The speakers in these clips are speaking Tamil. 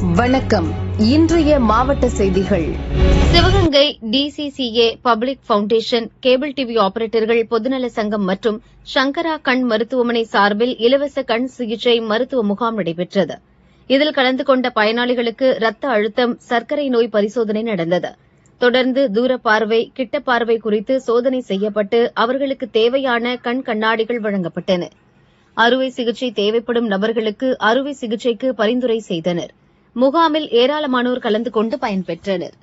வணக்கம். இன்றைய மாவட்ட செய்திகள். Sivaganga DCCA public foundation, cable TV ஆபரேட்டர்கள் பொதுநல சங்கம் மற்றும் சங்கரா கண் மருத்துவமனை சார்பில் இலவச கண் சிகிச்சை மருத்துவ முகாம் நடைபெற்றது. இதில் கலந்து கொண்ட பயனாளிகளுக்கு ரத்த அழுத்தம், சர்க்கரை நோய் பரிசோதனை நடந்தது. தொடர்ந்து தூரப்பார்வை, கிட்ட பார்வை குறித்து சோதனை செய்யப்பட்டு அவர்களுக்கு தேவையான கண் கண்ணாடிகள் வழங்கப்பட்டன. அறுவை சிகிச்சை தேவைப்படும் நபர்களுக்கு அறுவை சிகிச்சைக்கு பரிந்துரை செய்தனர். முகாமில் ஏராளமானோர் கலந்து கொண்டு பயன்பெற்றனர்.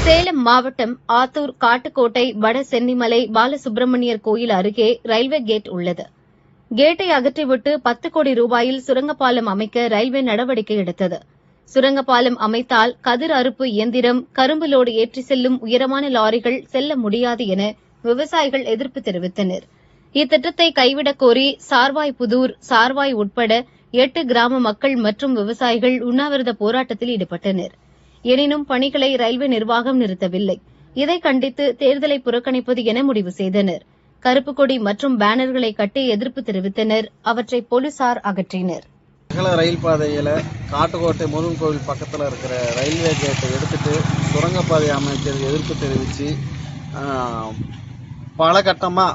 சேலம் மாவட்டம் ஆத்தூர் காட்டுக்கோட்டை வட சென்னிமலை பாலசுப்பிரமணியர் கோயில் அருகே ரயில்வே கேட் உள்ளது. கேட்டை அகற்றிவிட்டு 10 கோடி ரூபாயில் சுரங்கப்பாலம் அமைக்க ரயில்வே நடவடிக்கை எடுத்தது. சுரங்கப்பாலம் அமைத்தால் கதிர் அறுப்பு இயந்திரம், கரும்பு லோடு ஏற்றி செல்லும் உயரமான லாரிகள் செல்ல முடியாது என விவசாயிகள் எதிர்ப்பு தெரிவித்தனர். இத்திட்டத்தை கைவிடக் கோரி சார்வாய்புதூர், சார்வாய் உட்பட 8 கிராம மக்கள் மற்றும் விவசாயிகள் உண்ணாவிரத போராட்டத்தில் ஈடுபட்டனர். எனினும் பணிகளை ரயில்வே நிர்வாகம் நிறுத்தவில்லை. இதை கண்டித்து தேர்தலை புறக்கணிப்பது என முடிவு செய்தனர். கருப்பு கொடி மற்றும் பேனர்களை கட்டி எதிர்ப்பு தெரிவித்தனர். அவற்றை போலீசார் அகற்றினர். ரயில் பாதையில காட்டுக்கோட்டை முருகன் கோவில் பக்கத்தில் இருக்கிற ரயில்வே கேட்டை எடுத்துட்டு சுரங்கப்பாதை அமைச்சருக்கு எதிர்ப்பு தெரிவித்து பல கட்டமா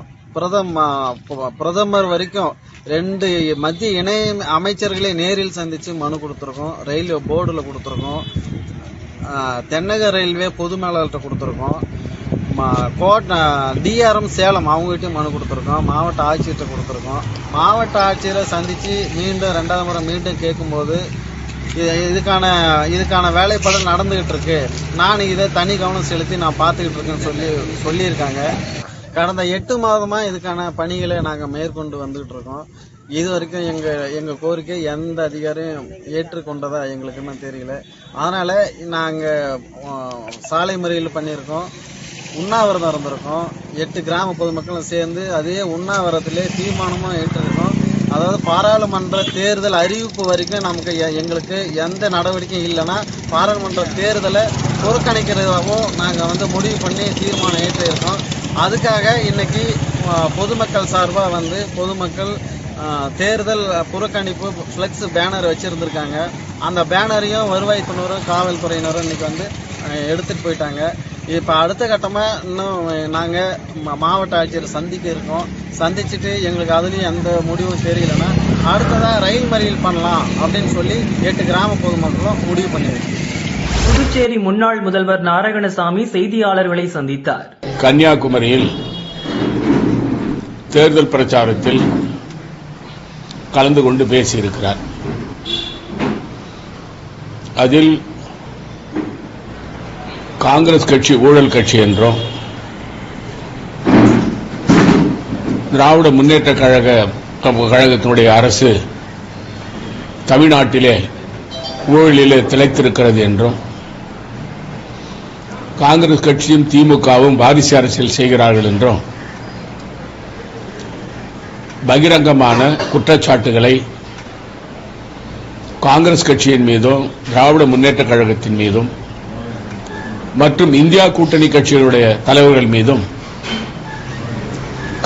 பிரதமர் வரைக்கும் 2 மத்திய இணை அமைச்சர்களை நேரில் சந்திச்சு மனு கொடுத்துருக்கோம். ரயில்வே போர்டில் கொடுத்துருக்கோம். தென்னக ரயில்வே பொது மேலாளர்கிட்ட கொடுத்துருக்கோம். DRM சேலம் அவங்ககிட்டயும் மனு கொடுத்துருக்கோம். மாவட்ட ஆட்சியர்கிட்ட கொடுத்துருக்கோம். மாவட்ட ஆட்சியரை சந்திச்சு மீண்டும் 2வது முறை மீண்டும் கேட்கும்போது இதுக்கான வேலைப்பாடு நடந்துகிட்டு இருக்கு, நான் இதை தனி கவனம் செலுத்தி நான் பார்த்துக்கிட்டு இருக்கேன்னு சொல்லியிருக்காங்க. கடந்த 8 மாதமா இதுக்கான பணிகளை நாங்கள் மேற்கொண்டு வந்துகிட்டு இருக்கோம். இது வரைக்கும் எங்க கோரிக்கை எந்த அதிகாரியும் ஏற்றுக்கொண்டதா எங்களுக்குன்னு தெரியல. அதனால நாங்க சாலை மறியல் பண்ணியிருக்கோம், உண்ணாவிரதம் இருந்திருக்கோம். 8 கிராம பொதுமக்களும் சேர்ந்து அதே உண்ணாவிரத்திலே தீர்மானமும் ஏற்றிருக்கோம். அதாவது பாராளுமன்ற தேர்தல் அறிவிப்பு வரைக்கும் எங்களுக்கு எந்த நடவடிக்கையும் இல்லைன்னா பாராளுமன்ற தேர்தலை புறக்கணிக்கிறதாகவும் நாங்கள் முடிவு பண்ணி தீர்மானம் ஏற்றிருக்கோம். அதுக்காக இன்னைக்கு பொதுமக்கள் சார்பாக பொதுமக்கள் தேர்தல் புறக்கணிப்பு ஃபிளெக்ஸ் பேனர் வச்சிருந்திருக்காங்க. அந்த பேனரையும் வருவாய்த்துறையினரும் காவல்துறையினரும் இன்னைக்கு எடுத்துட்டு போயிட்டாங்க. இப்ப அடுத்த கட்டமா இன்னும் நாங்க மாவட்ட ஆட்சியரை சந்திக்க இருக்கோம். சந்திச்சுட்டு எங்களுக்கு அதுலயும் எந்த முடிவும் தெரியலன்னா அடுத்ததா ரயில் மறியல் பண்ணலாம் அப்படின்னு சொல்லி 8 கிராம பொதுமக்களும் முடிவு பண்ணியிருக்கோம். புதுச்சேரி முன்னாள் முதல்வர் நாராயணசாமி செய்தியாளர்களை சந்தித்தார். கன்னியாகுமரியில் தேர்தல் பிரச்சாரத்தில் கலந்து கொண்டு பேசியிருக்கிறார். அதில் காங்கிரஸ் கட்சி ஊழல் கட்சி என்றும், திராவிட முன்னேற்ற கழகத்தினுடைய அரசு தமிழ்நாட்டிலே ஊழலிலே திளைத்திருக்கிறது என்றும், காங்கிரஸ் கட்சியும் திமுகவும் வாரிசு அரசியல் செய்கிறார்கள் என்றும் பகிரங்கமான குற்றச்சாட்டுகளை காங்கிரஸ் கட்சியின் மீதும் திராவிட முன்னேற்ற கழகத்தின் மீதும் மற்றும் இந்தியா கூட்டணி கட்சிகளுடைய தலைவர்கள் மீதும்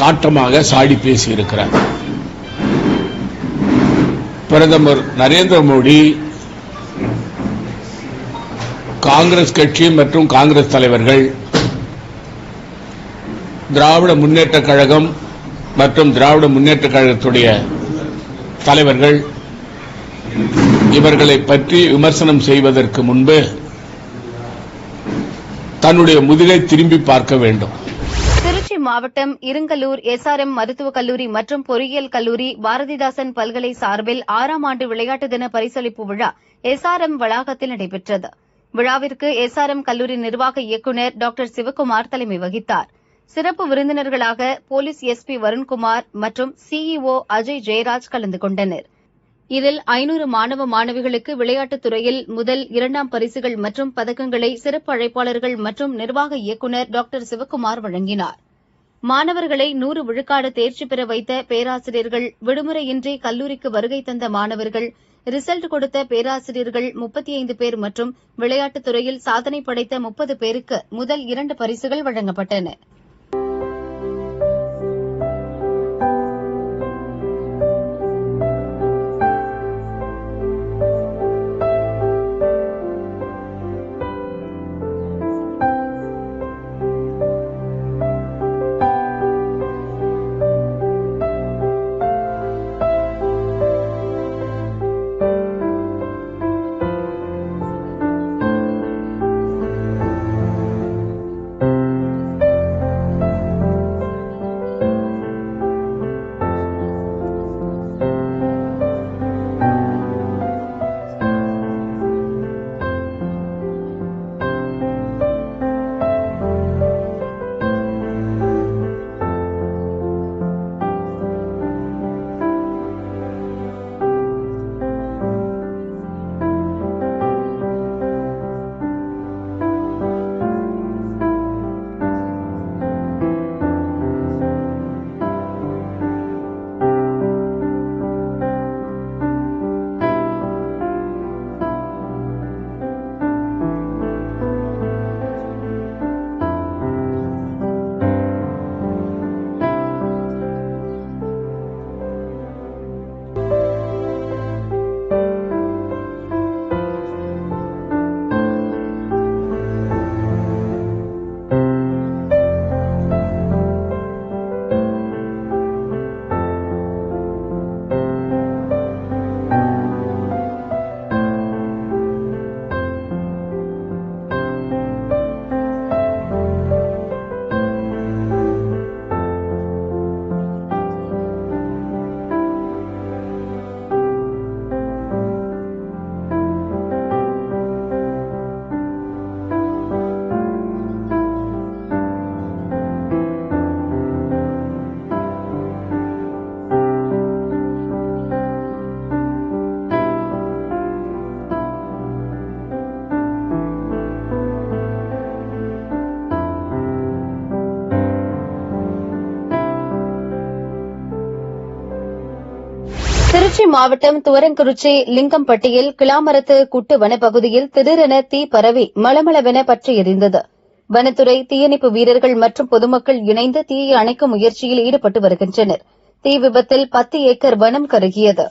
காட்டமாக சாடி பேசியிருக்கிறார். பிரதமர் நரேந்திர மோடி காங்கிரஸ் கட்சி மற்றும் காங்கிரஸ் தலைவர்கள் திராவிட முன்னேற்ற கழகம் மற்றும் திராவிட முன்னேற்ற கழகத்துடைய தலைவர்கள் இவர்களை பற்றி விமர்சனம் செய்வதற்கு முன்பு தன்னுடைய முதுகை திரும்பி பார்க்க வேண்டும். திருச்சி மாவட்டம் இருங்கலூர் SRM மருத்துவக் கல்லூரி மற்றும் பொறியியல் கல்லூரி, பாரதிதாசன் பல்கலை சார்பில் 6ஆம் ஆண்டு விளையாட்டு தின பரிசளிப்பு விழா SRM வளாகத்தில் நடைபெற்றது. விழாவிற்கு SRM கல்லூரி நிர்வாக இயக்குநர் டாக்டர் சிவக்குமார் தலைமை வகித்தார். சிறப்பு விருந்தினர்களாக போலீஸ் SP வருண்குமார் மற்றும் CEO அஜய் ஜெயராஜ் கலந்து கொண்டனர். இதில் 500 மாணவ மாணவிகளுக்கு விளையாட்டுத் துறையில் முதல் 2ஆம் பரிசுகள் மற்றும் பதக்கங்களை சிறப்பு அழைப்பாளர்கள் மற்றும் நிர்வாக இயக்குநர் டாக்டர் சிவக்குமார் வழங்கினார். மாணவர்களை 100 விழுக்காடு தேர்ச்சி பெற வைத்த பேராசிரியர்கள், விடுமுறையின்றி கல்லூரிக்கு வருகை தந்த மாணவர்கள், ரிசல்ட் கொடுத்த பேராசிரியர்கள் 35 பேர் மற்றும் விளையாட்டுத் துறையில் சாதனை படைத்த 30 பேருக்கு முதல் 2 பரிசுகள் வழங்கப்பட்டன. திருச்சி மாவட்டம் துவரங்குறிச்சி லிங்கம்பட்டியில் கிளாமரத்து குட்டு வனப்பகுதியில் திடீரென தீ பரவி மளமளவென பற்றி எரிந்தது. வனத்துறை, தீயணைப்பு வீரர்கள் மற்றும் பொதுமக்கள் இணைந்து தீயை அணைக்கும் முயற்சியில் ஈடுபட்டு வருகின்றனர். தீ விபத்தில் 10 ஏக்கர் வனம் கருகியது.